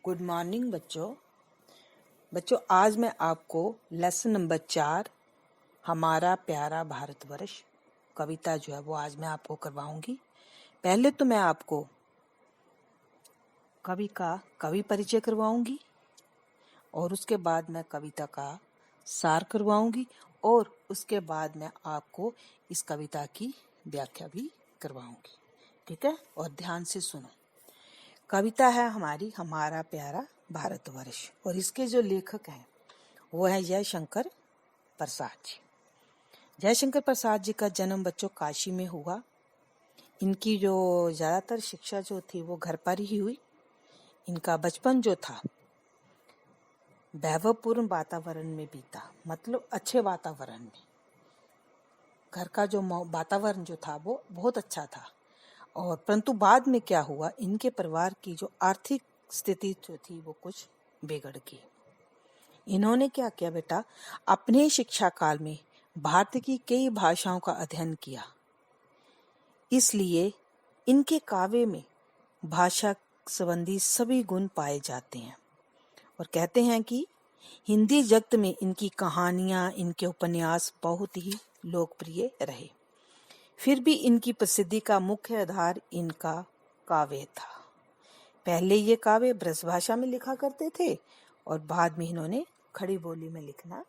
Good morning बच्चों आज मैं आपको लेसन नंबर 4 हमारा प्यारा भारतवर्ष कविता जो है वो आज मैं आपको करवाऊंगी। पहले तो मैं आपको कवि परिचय करवाऊंगी और उसके बाद मैं कविता का सार करवाऊंगी और उसके बाद मैं आपको इस कविता की व्याख्या भी करवाऊंगी। ठीक है, और ध्यान से सुनो। कविता है हमारी हमारा प्यारा भारतवर्ष और इसके जो लेखक हैं वो है जयशंकर प्रसाद जी। जयशंकर प्रसाद जी का जन्म बच्चों काशी में हुआ। इनकी जो ज़्यादातर शिक्षा जो थी वो घर पर ही हुई। इनका बचपन जो था वैभवपूर्ण वातावरण में बीता, मतलब अच्छे वातावरण में। घर का जो वातावरण जो था वो बहुत अच्छा था। और परंतु बाद में क्या हुआ, इनके परिवार की जो आर्थिक स्थिति जो थी वो कुछ बिगड़ गई। इन्होंने क्या किया बेटा, अपने शिक्षा काल में भारत की कई भाषाओं का अध्ययन किया। इसलिए इनके काव्य में भाषा संबंधी सभी गुण पाए जाते हैं और कहते हैं कि हिंदी जगत में इनकी कहानियां, इनके उपन्यास बहुत ही लोकप्रिय रहे। फिर भी इनकी प्रसिद्धि का मुख्य आधार इनका काव्य था। पहले ये काव्य ब्रज भाषा में लिखा करते थे और बाद में इन्होंने खड़ी बोली में लिखना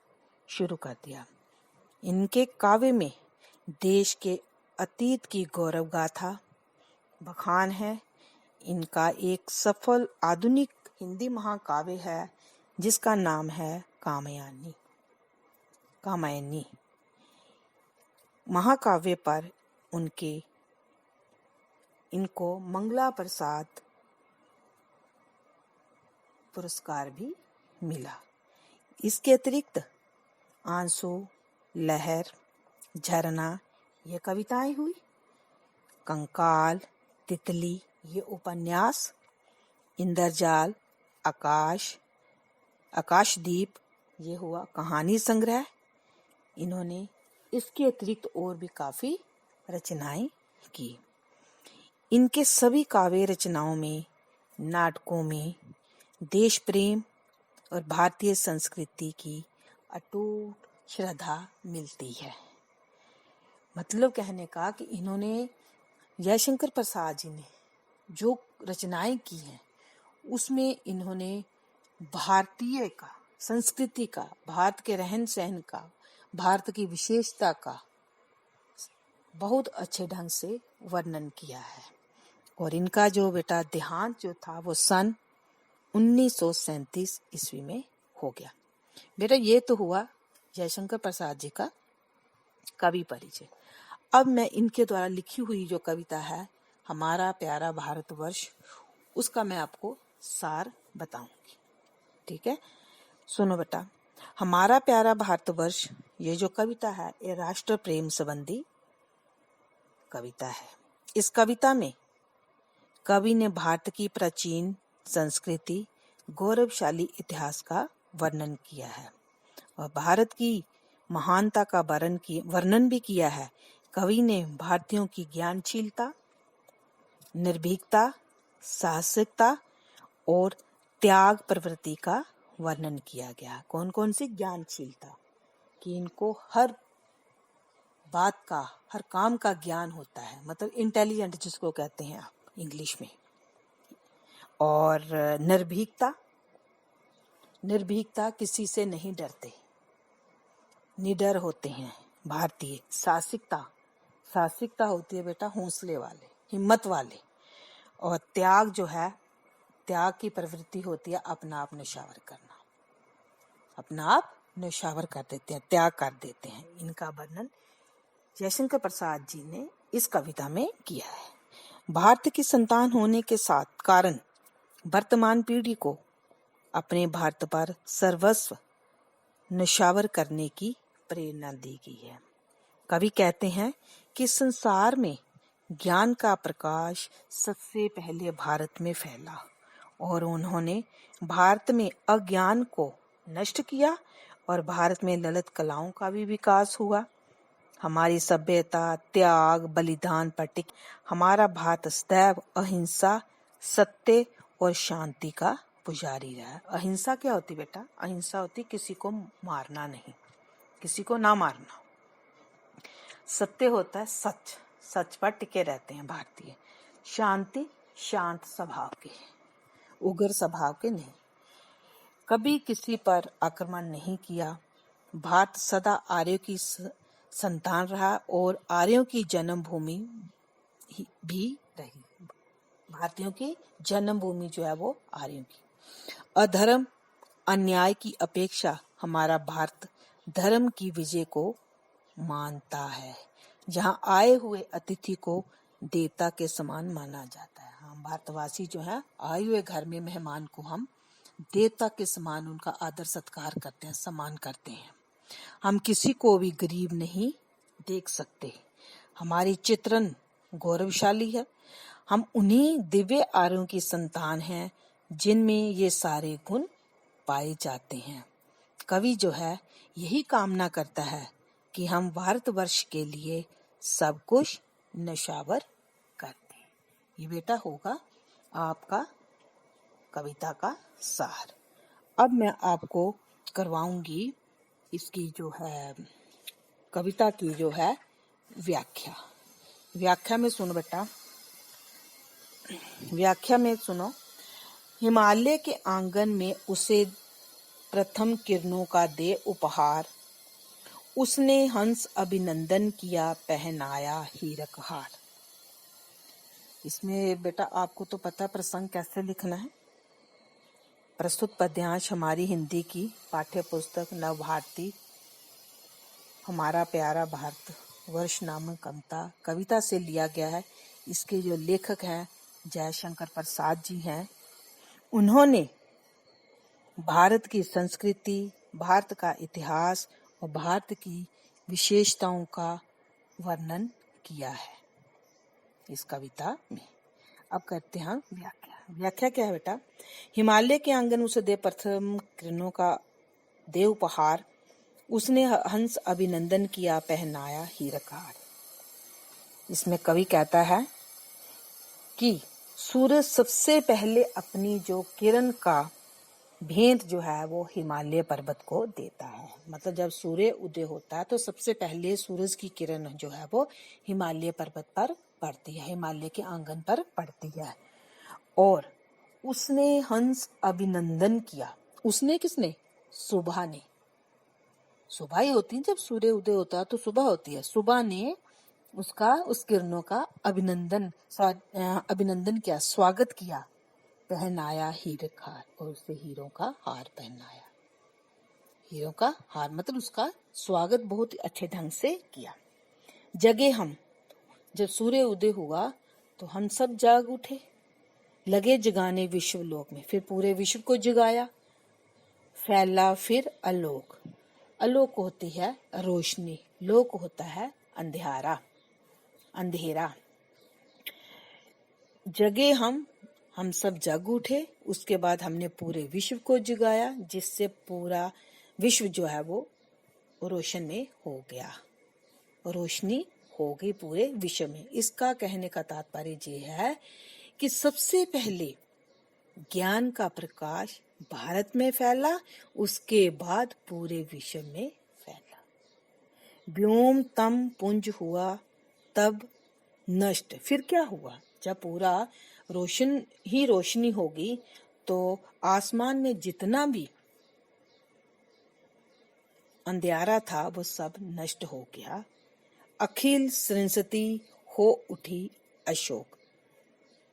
शुरू कर दिया। इनके काव्य में देश के अतीत की गौरव गाथा बखान है। इनका एक सफल आधुनिक हिंदी महाकाव्य है जिसका नाम है कामयानी। महाकाव्य पर इनको मंगला प्रसाद पुरस्कार भी मिला। इसके अतिरिक्त आंसू, लहर, झरना ये कविताएं हुई। कंकाल, तितली ये उपन्यास, इंद्रजाल, आकाशदीप ये हुआ कहानी संग्रह। इन्होंने इसके अतिरिक्त और भी काफी रचनाएं की। इनके सभी काव्य रचनाओं में, नाटकों में देश प्रेम और भारतीय संस्कृति की अटूट श्रद्धा मिलती है। मतलब कहने का कि इन्होंने जयशंकर प्रसाद जी ने जो रचनाएं की हैं उसमें इन्होंने भारतीय का, संस्कृति का, भारत के रहन सहन का, भारत की विशेषता का बहुत अच्छे ढंग से वर्णन किया है। और इनका जो बेटा देहांत जो था वो सन 1937 ईस्वी में हो गया। बेटा ये तो हुआ जयशंकर प्रसाद जी का कवि परिचय। अब मैं इनके द्वारा लिखी हुई जो कविता है हमारा प्यारा भारतवर्ष, उसका मैं आपको सार बताऊंगी। ठीक है, सुनो बेटा। हमारा प्यारा भारतवर्ष ये जो कविता है ये राष्ट्र प्रेम संबंधी कविता है। इस कविता में कवि ने भारत की प्राचीन संस्कृति, गौरवशाली इतिहास का वर्णन किया है और भारत की महानता का वर्णन भी किया है। कवि ने भारतीयों की ज्ञानशीलता, निर्भीकता, साहसिकता और त्याग प्रवृत्ति का वर्णन किया गया। कौन कौन सी ज्ञानशीलता, कि इनको हर बात का, हर काम का ज्ञान होता है, मतलब इंटेलिजेंट जिसको कहते हैं आप इंग्लिश में। और निर्भीकता किसी से नहीं डरते, निडर होते हैं भारतीय। साहसिकता होती है बेटा हौसले वाले, हिम्मत वाले। और त्याग जो है, त्याग की प्रवृत्ति होती है अपना आप न्यौछावर करना, अपना आप न्यौछावर कर देते हैं, त्याग कर देते हैं। इनका वर्णन जयशंकर प्रसाद जी ने इस कविता में किया है। भारत की संतान होने के साथ कारण वर्तमान पीढ़ी को अपने भारत पर सर्वस्व न्यौछावर करने की प्रेरणा दी गई है। कवि कहते हैं कि संसार में ज्ञान का प्रकाश सबसे पहले भारत में फैला और उन्होंने भारत में अज्ञान को नष्ट किया और भारत में ललित कलाओं का भी विकास हुआ। हमारी सभ्यता त्याग बलिदान पर टिकी। हमारा भारत सदैव अहिंसा, सत्य और शांति का पुजारी रहा। अहिंसा क्या होती बेटा? अहिंसा होती किसी को मारना नहीं, किसी को ना मारना। सत्य होता है सच, सच पर टिके रहते हैं भारतीय। शांति, शांत स्वभाव के, उग्र स्वभाव के नहीं। कभी किसी पर आक्रमण नहीं किया। भारत सदा आर्यों की संतान रहा और आर्यों की जन्मभूमि भी रही। भारतीयों की जन्मभूमि जो है वो आर्यों की। अधर्म, अन्याय की अपेक्षा हमारा भारत धर्म की विजय को मानता है। जहाँ आए हुए अतिथि को देवता के समान माना जाता है। हम भारतवासी जो है, आए हुए घर में मेहमान को हम देवता के समान उनका आदर सत्कार करते हैं, सम्मान करते हैं। हम किसी को भी गरीब नहीं देख सकते। हमारी चित्रण गौरवशाली है। हम उन्हीं दिव्य आर्यों की संतान हैं जिनमें ये सारे गुण पाए जाते हैं। कवि जो है यही कामना करता है कि हम भारतवर्ष के लिए सब कुछ नशावर कर दें। ये बेटा होगा आपका कविता का सार। अब मैं आपको करवाऊंगी इसकी जो है कविता की जो है व्याख्या। व्याख्या में सुनो बेटा, व्याख्या में सुनो। हिमालय के आंगन में उसे प्रथम किरणों का दे उपहार, उसने हंस अभिनंदन किया, पहनाया हीरक हार। इसमें बेटा आपको तो पता प्रसंग कैसे लिखना है। प्रस्तुत पद्यांश हमारी हिंदी की पाठ्य पुस्तक नवभारती हमारा प्यारा भारत वर्ष नामक कविता से लिया गया है। इसके जो लेखक हैं जयशंकर प्रसाद जी हैं। उन्होंने भारत की संस्कृति, भारत का इतिहास और भारत की विशेषताओं का वर्णन किया है इस कविता में। अब करते हैं व्याख्या। व्याख्या क्या है बेटा? हिमालय के आंगन उसे दे प्रथम किरणों का दे उपहार, उसने हंस अभिनंदन किया, पहनाया हीरक हार। इसमें कवि कहता है कि सूरज सबसे पहले अपनी जो किरण का भेंट जो है वो हिमालय पर्वत को देता है। मतलब जब सूर्य उदय होता है तो सबसे पहले सूरज की किरण जो है वो हिमालय पर्वत पर पड़ती है, हिमालय के आंगन पर पड़ती है। और उसने हंस अभिनंदन किया। उसने किसने? सुबह ने। सुबह ही होती है जब सूर्य उदय होता है तो सुबह होती है। सुबह ने उसका उस किरणों का अभिनंदन किया, स्वागत किया, पहनाया हीरक हार, और उसे हीरों का हार पहनाया। हीरों का हार मतलब उसका स्वागत बहुत अच्छे ढंग से किया। जगे हम, जब सूर्य उदय हुआ तो हम सब जाग उठे, लगे जगाने विश्व लोक में। फिर पूरे विश्व को जगाया। फैला फिर आलोक। आलोक होती है रोशनी, लोक होता है अंधेरा, अंधेरा। जगे हम सब जग उठे। उसके बाद हमने पूरे विश्व को जगाया, जिससे पूरा विश्व जो है वो रोशन में हो गया, रोशनी हो गई पूरे विश्व में। इसका कहने का तात्पर्य ये है कि सबसे पहले ज्ञान का प्रकाश भारत में फैला, उसके बाद पूरे विश्व में फैला। व्योम तम पुंज हुआ, तब नष्ट। फिर क्या हुआ? जब पूरा रोशन ही रोशनी होगी तो आसमान में जितना भी अंधेरा था वो सब नष्ट हो गया। अखिल सृंसती हो उठी अशोक।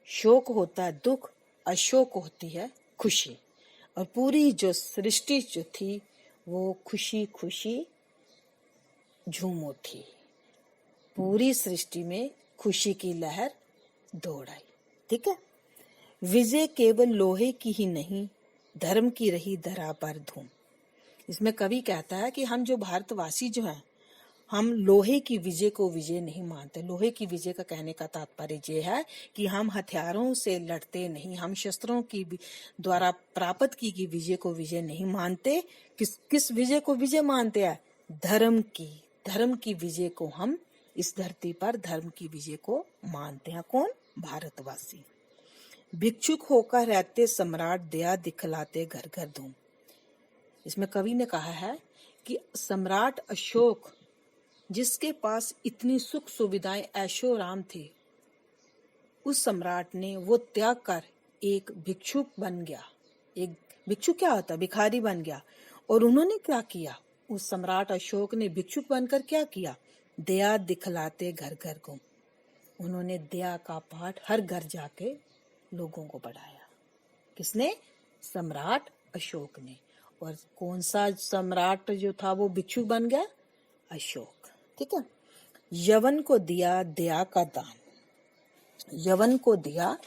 शोक होता है दुख, अशोक होती है खुशी। और पूरी जो सृष्टि जो थी वो खुशी खुशी झूम उठी। पूरी सृष्टि में खुशी की लहर दौड़ आई। ठीक है। विजय केवल लोहे की ही नहीं, धर्म की रही धरा पर धूम। इसमें कवि कहता है कि हम जो भारतवासी जो हैं, हम लोहे की विजय को विजय नहीं मानते। लोहे की विजय का कहने का तात्पर्य ये है कि हम हथियारों से लड़ते नहीं, हम शस्त्रों की द्वारा प्राप्त की गई विजय को विजय नहीं मानते। किस विजय को विजय मानते हैं? धर्म की विजय को हम इस धरती पर धर्म की विजय को मानते हैं। कौन? भारतवासी। भिक्षुक होकर रहते सम्राट, दया दिखलाते घर घर धूम। इसमें कवि ने कहा है कि सम्राट अशोक, जिसके पास इतनी सुख सुविधाएं ऐशो आराम थे, उस सम्राट ने वो त्याग कर एक भिक्षुक बन गया। एक भिक्षुक क्या होता है? भिखारी बन गया। और उन्होंने क्या किया? उस सम्राट अशोक ने भिक्षुक बनकर क्या किया? दया दिखलाते घर घर घूम। उन्होंने दया का पाठ हर घर जाके लोगों को पढ़ाया। किसने? सम्राट अशोक ने। और कौन सा सम्राट जो था वो भिक्षुक बन गया? अशोक। ठीक है। यवन को दिया दया का दान। यवन को दिया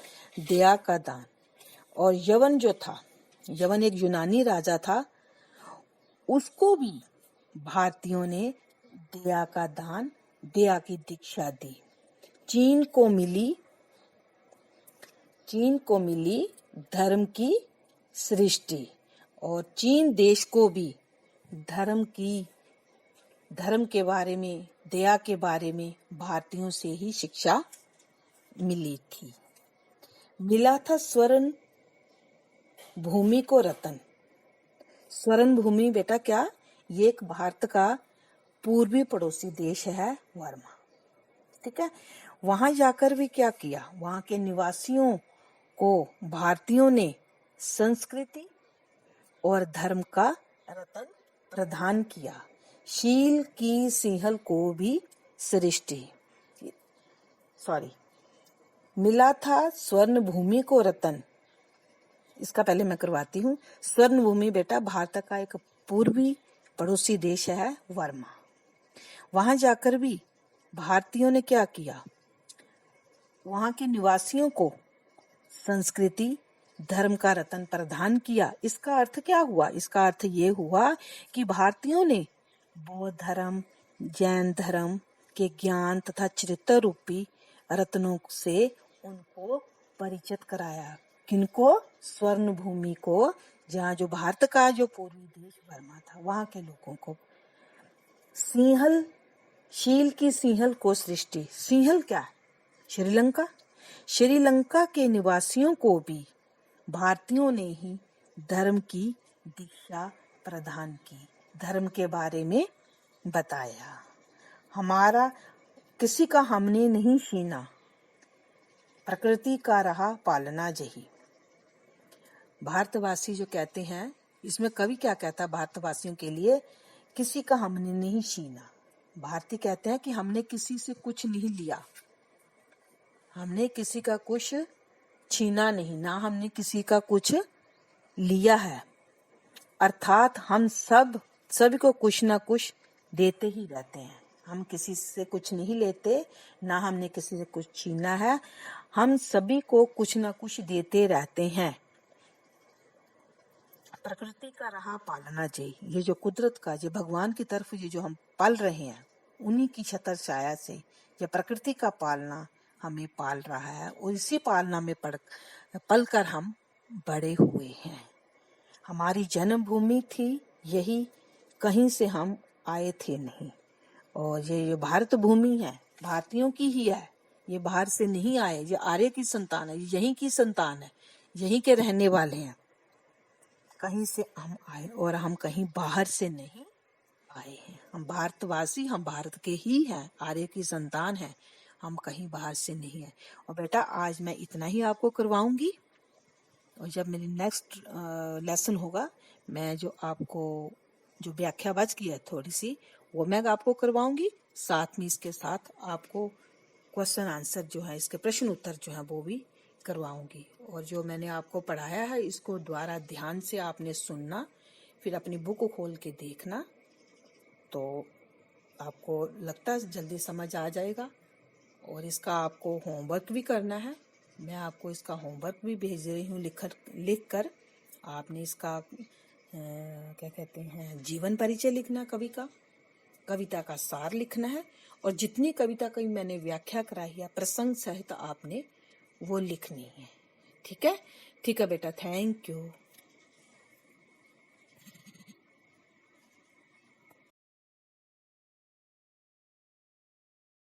दया का दान। और यवन जो था, यवन एक यूनानी राजा था, उसको भी भारतीयों ने दया का दान, दया की दीक्षा दी। चीन को मिली धर्म की सृष्टि। और चीन देश को भी धर्म के बारे में, दया के बारे में भारतीयों से ही शिक्षा मिली थी। मिला था स्वर्ण भूमि को रतन। स्वर्ण भूमि बेटा क्या? ये एक भारत का पूर्वी पड़ोसी देश है, वर्मा। ठीक है। वहां जाकर भी क्या किया? वहां के निवासियों को भारतीयों ने संस्कृति और धर्म का रतन प्रदान किया। शील की सिंहल को भी सृष्टि। मिला था स्वर्ण भूमि को रतन। इसका पहले मैं करवाती हूँ। स्वर्ण भूमि बेटा भारत का एक पूर्वी पड़ोसी देश है, वर्मा। वहां जाकर भी भारतीयों ने क्या किया? वहां के निवासियों को संस्कृति, धर्म का रतन प्रदान किया। इसका अर्थ क्या हुआ? इसका अर्थ ये हुआ कि भारतीयों ने बौद्ध धर्म, जैन धर्म के ज्ञान तथा चरित्र रूपी रत्नों से उनको परिचित कराया। किनको? स्वर्ण भूमि को, जहाँ जो भारत का जो पूर्वी देश वर्मा था, वहां के लोगों को। सिंहल, शील की सिंहल को सृष्टि। सिंहल क्या है? श्रीलंका। श्रीलंका के निवासियों को भी भारतीयों ने ही धर्म की दीक्षा प्रदान की, धर्म के बारे में बताया। हमारा किसी का हमने नहीं छीना, प्रकृति का रहा पालना जही। भारतवासी जो कहते हैं, इसमें कवि क्या कहता है भारतवासियों के लिए? किसी का हमने नहीं छीना। भारतीय कहते हैं कि हमने किसी से कुछ नहीं लिया, हमने किसी का कुछ छीना नहीं, ना हमने किसी का कुछ लिया है। अर्थात हम सभी को कुछ ना कुछ देते ही रहते हैं। हम किसी से कुछ नहीं लेते, ना हमने किसी से कुछ छीना है। हम सभी को कुछ ना कुछ देते रहते हैं। प्रकृति का रहा पालना चाहिए। ये जो कुदरत का, जो भगवान की तरफ ये जो हम पल रहे हैं, उन्हीं की छतर छाया से ये प्रकृति का पालना हमें पाल रहा है। और इसी पालना में पल कर हम बड़े हुए हैं। हमारी जन्मभूमि थी यही, कहीं से हम आए थे नहीं। और ये भारत भूमि है, भारतीयों की ही है, ये बाहर से नहीं आए। ये आर्य की संतान है, यहीं की संतान है, यहीं के रहने वाले हैं। कहीं से हम आए और हम कहीं बाहर से नहीं आए हैं। हम भारतवासी, हम भारत के ही हैं, आर्य की संतान है, हम कहीं बाहर से नहीं है। और बेटा आज मैं इतना ही आपको करवाऊंगी, और जब मेरी नेक्स्ट लेसन होगा, मैं जो आपको जो व्याख्या बच गई है थोड़ी सी, वो मैं आपको करवाऊंगी। साथ में इसके साथ आपको क्वेश्चन आंसर जो है, इसके प्रश्न उत्तर जो है वो भी करवाऊंगी। और जो मैंने आपको पढ़ाया है, इसको द्वारा ध्यान से आपने सुनना, फिर अपनी बुक खोल के देखना, तो आपको लगता है जल्दी समझ आ जाएगा। और इसका आपको होमवर्क भी करना है। मैं आपको इसका होमवर्क भी भेज रही हूँ लिख कर। आपने इसका क्या कहते हैं, जीवन परिचय लिखना, कविता का सार लिखना है। और जितनी कविता की मैंने व्याख्या कराई है प्रसंग सहित आपने वो लिखनी है। ठीक है बेटा, थैंक यू।